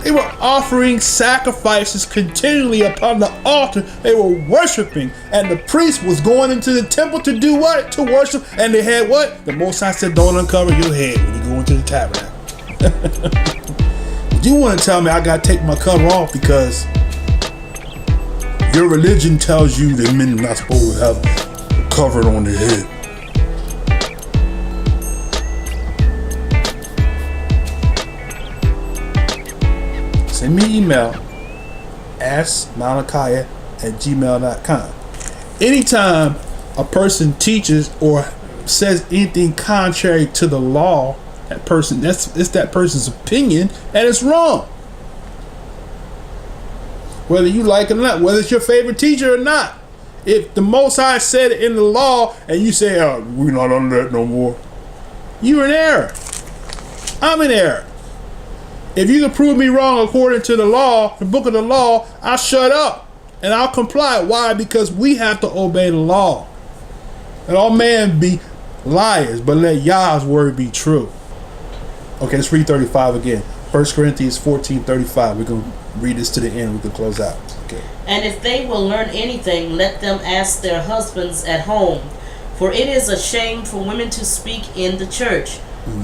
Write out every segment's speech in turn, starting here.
They were offering sacrifices continually upon the altar. They were worshiping. And the priest was going into the temple to do what? To worship. And they had what? The Most High said, don't uncover your head when you go into the tabernacle. You want to tell me I got to take my cover off because your religion tells you that men are not supposed to have a cover on their head. Send me an email, askmalachiah@gmail.com. Anytime a person teaches or says anything contrary to the law, it's that person's opinion, and it's wrong. Whether you like it or not, whether it's your favorite teacher or not. If the Most High said it in the law and you say, oh, we're not under that no more, you're in error. I'm in error. If you can prove me wrong according to the law, the book of the law, I'll shut up and I'll comply. Why? Because we have to obey the law. Let all men be liars, but let Yah's word be true. Okay, let's read 35 again. 1 Corinthians 14:35. We're going to read this to the end. We can close out. Okay. And if they will learn anything, let them ask their husbands at home. For it is a shame for women to speak in the church.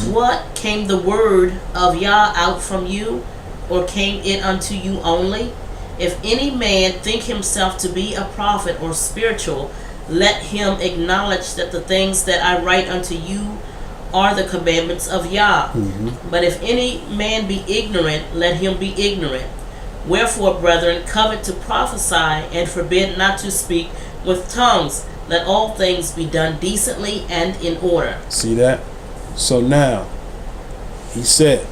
What, came the word of Yah out from you, or came it unto you only? If any man think himself to be a prophet or spiritual, let him acknowledge that the things that I write unto you are the commandments of Yah. But if any man be ignorant, let him be ignorant. Wherefore, brethren, covet to prophesy, and forbid not to speak with tongues. Let all things be done decently and in order. See that? So now, he said,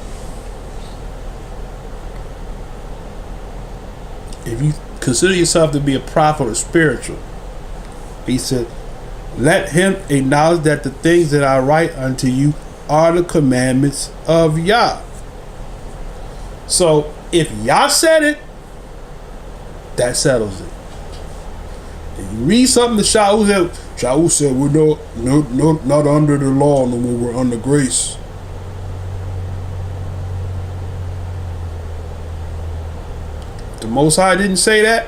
if you consider yourself to be a prophet or spiritual, he said, let him acknowledge that the things that I write unto you are the commandments of Yah. So if Yah said it, that settles it. If you read something that Shaul said, we're not under the law no more, we're under grace. The Most High didn't say that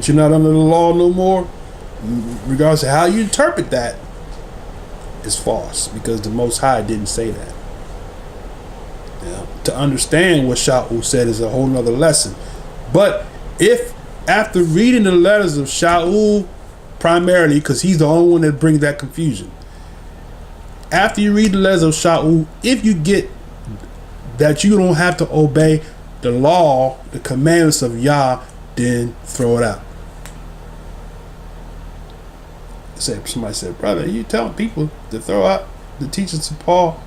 you're not under the law no more. Regardless of how you interpret that, is false, because the Most High didn't say that. To understand what Shaul said is a whole nother lesson. But if after reading the letters of Shaul, primarily because he's the only one that brings that confusion, after you read the letters of Shaul, if you get that you don't have to obey the law, the commandments of Yah, then throw it out. Somebody said, brother, you telling people to throw out the teachings of Paul?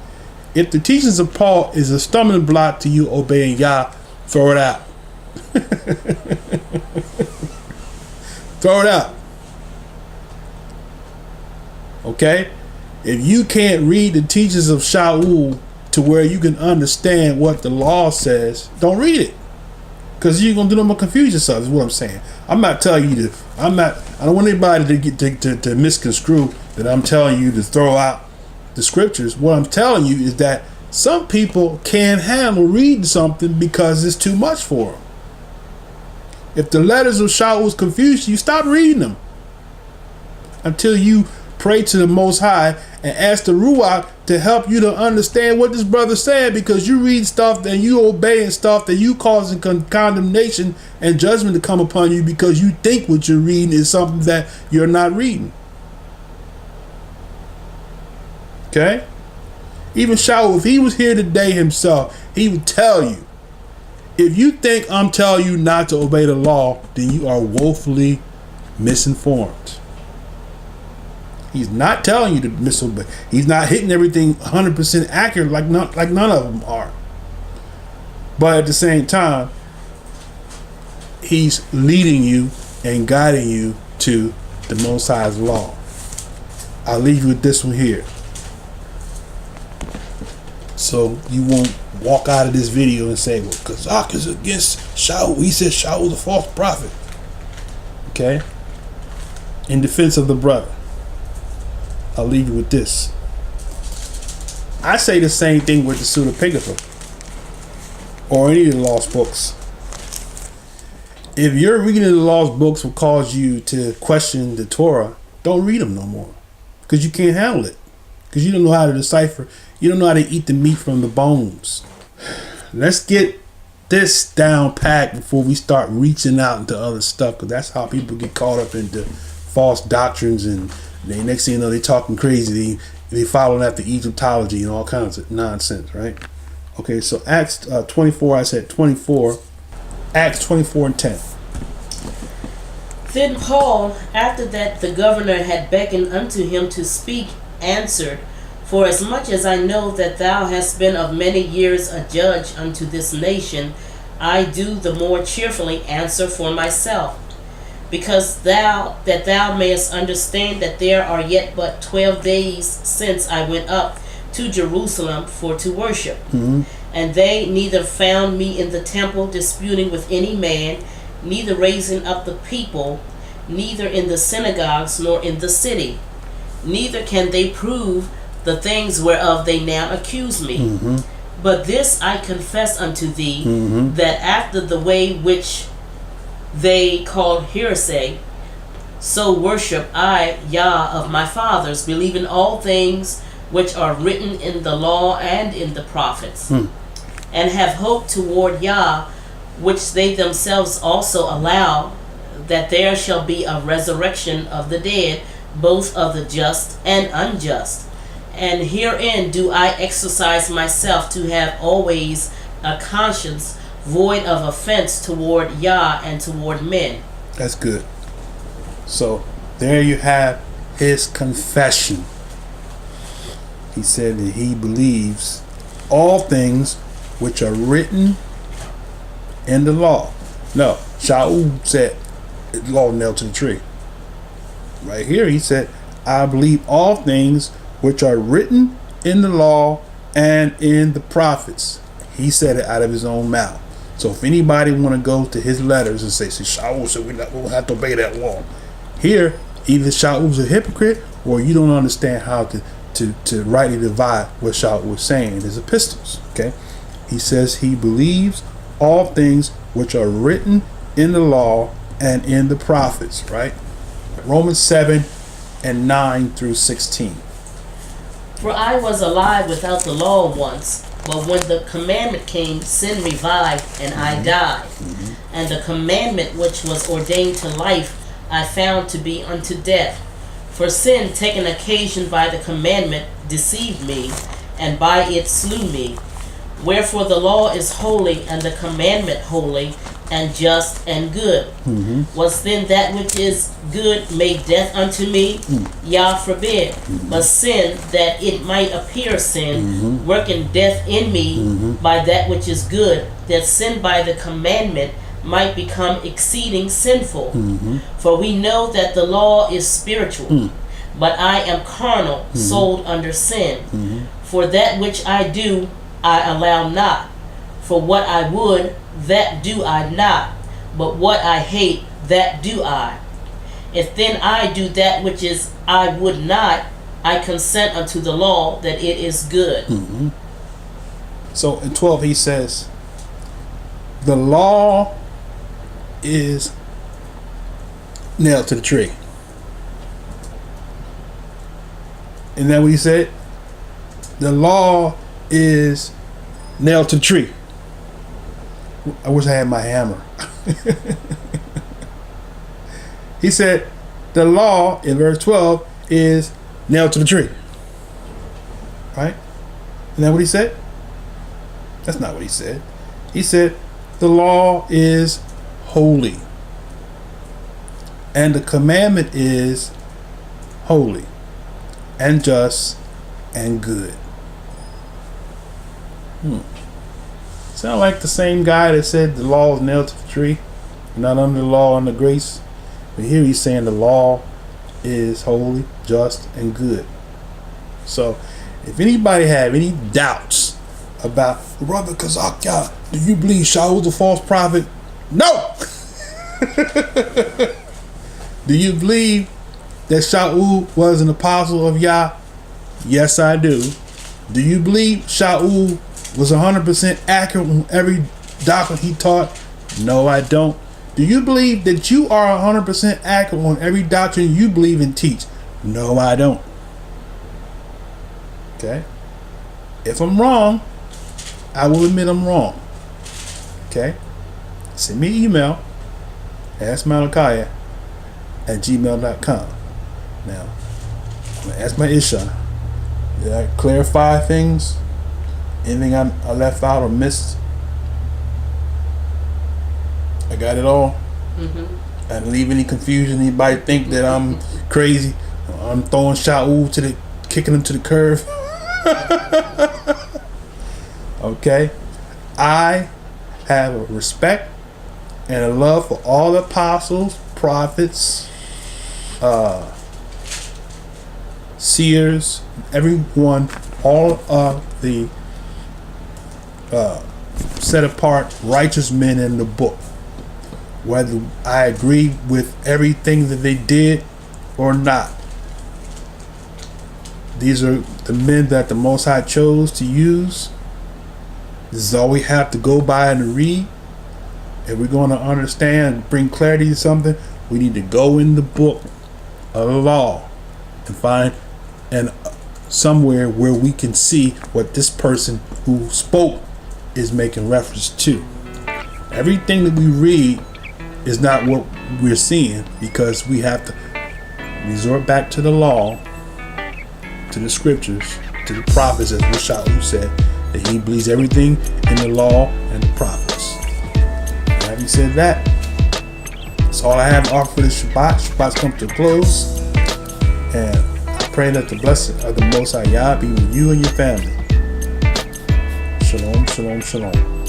If the teachings of Paul is a stumbling block to you obeying Yah, throw it out. Throw it out. Okay? If you can't read the teachings of Shaul to where you can understand what the law says, don't read it. Because you're going to do no more confuse yourself, is what I'm saying. I'm not telling you to, I don't want anybody to get to misconstrue that I'm telling you to throw out the scriptures. What I'm telling you is that some people can't handle reading something because it's too much for them. If the letters of Shaul confuse you, stop reading them until you pray to the Most High and ask the Ruach to help you to understand what this brother said, because you read stuff and you obeying stuff that you causing condemnation and judgment to come upon you because you think what you're reading is something that you're not reading. Okay? Even Shaul, if he was here today himself, he would tell you, if you think I'm telling you not to obey the law, then you are woefully misinformed. He's not telling you to misobey. He's not hitting everything 100% accurate like none of them are. But at the same time, he's leading you and guiding you to the Most High's law. I'll leave you with this one here, so you won't walk out of this video and say, well, Kazak is against Shaul. He said Shaul's a false prophet. Okay? In defense of the brother, I'll leave you with this. I say the same thing with the Pseudepigrapha. or any of the lost books. If your reading of the lost books will cause you to question the Torah, don't read them no more, because you can't handle it, because you don't know how to decipher. You don't know how to eat the meat from the bones. Let's get this down packed before we start reaching out into other stuff, because that's how people get caught up into false doctrines, and they next thing you know, they talking crazy. They following after Egyptology and all kinds of nonsense, right? Okay, so Acts 24, I said 24. Acts 24 and 10. Then Paul, after that the governor had beckoned unto him to speak, answered, For as much as I know that thou hast been of many years a judge unto this nation, I do the more cheerfully answer for myself, because thou mayest understand that there are yet but 12 days since I went up to Jerusalem for to worship. And they neither found me in the temple disputing with any man, neither raising up the people, neither in the synagogues nor in the city. Neither can they prove the things whereof they now accuse me. But this I confess unto thee, that after the way which they call heresy, so worship I Yah of my fathers, believing all things which are written in the law and in the prophets, and have hope toward Yah, which they themselves also allow, that there shall be a resurrection of the dead, both of the just and unjust. And herein do I exercise myself to have always a conscience void of offense toward Yah and toward men. That's good. So there you have his confession. He said that he believes all things which are written in the law. No, Shaul said the law nailed to the tree. Right here he said, I believe all things which are written in the law and in the prophets. He said it out of his own mouth. So if anybody want to go to his letters and say, Shaul said we'll have to obey that law. Here, either Shaul's a hypocrite or you don't understand how to rightly divide what Shaul was saying in his epistles. Okay, he says he believes all things which are written in the law and in the prophets, right? Romans 7 and 9 through 16. For I was alive without the law once, but when the commandment came, sin revived, and I died. And the commandment which was ordained to life I found to be unto death. For sin, taken occasion by the commandment, deceived me, and by it slew me. Wherefore the law is holy, and the commandment holy, and just and good. Was then that which is good made death unto me? Yah forbid. But sin, that it might appear sin, working death in me by that which is good, that sin by the commandment might become exceeding sinful. For we know that the law is spiritual, but I am carnal, sold under sin. For that which I do, I allow not. For what I would, that do I not, but what I hate, that do I. If then I do that which is I would not, I consent unto the law that it is good. So in 12 he says, the law is nailed to the tree. Isn't that what he said? The law is nailed to the tree. I wish I had my hammer. He said the law in verse 12 is nailed to the tree. Right? Isn't that what he said? That's not what he said. He said the law is holy. And the commandment is holy and just and good. Sound like the same guy that said the law is nailed to the tree, not under the law, under grace. But here he's saying the law is holy, just, and good. So if anybody have any doubts about Brother Kazakya, do you believe Shaul's a false prophet? No. Do you believe that Shaul was an apostle of Yah? Yes, I do. Do you believe Shaul was 100% accurate on every doctrine he taught? No, I don't. Do you believe that you are 100% accurate on every doctrine you believe and teach? No, I don't. Okay? If I'm wrong, I will admit I'm wrong. Okay? Send me an email, askmalachiah@gmail.com. Now, I'm going to ask my Isha. Did I clarify things? Anything I left out or missed? I got it all. I didn't leave any confusion. Anybody think that I'm crazy? I'm throwing Shaul kicking him to the curve. Okay? I have a respect and a love for all apostles, prophets, seers, everyone, all of the set apart righteous men in the book. Whether I agree with everything that they did or not. These are the men that the Most High chose to use. This is all we have to go by and read. If we're going to understand, bring clarity to something, we need to go in the book of the law and find somewhere where we can see what this person who spoke is making reference to. Everything that we read is not what we're seeing, because we have to resort back to the law, to the scriptures, to the prophets, as Shaul said, that he believes everything in the law and the prophets. And having said that, that's all I have to offer for this Shabbat. Shabbat's come to a close, and I pray that the blessing of the Most High Yah be with you and your family. Shalom, shalom, shalom.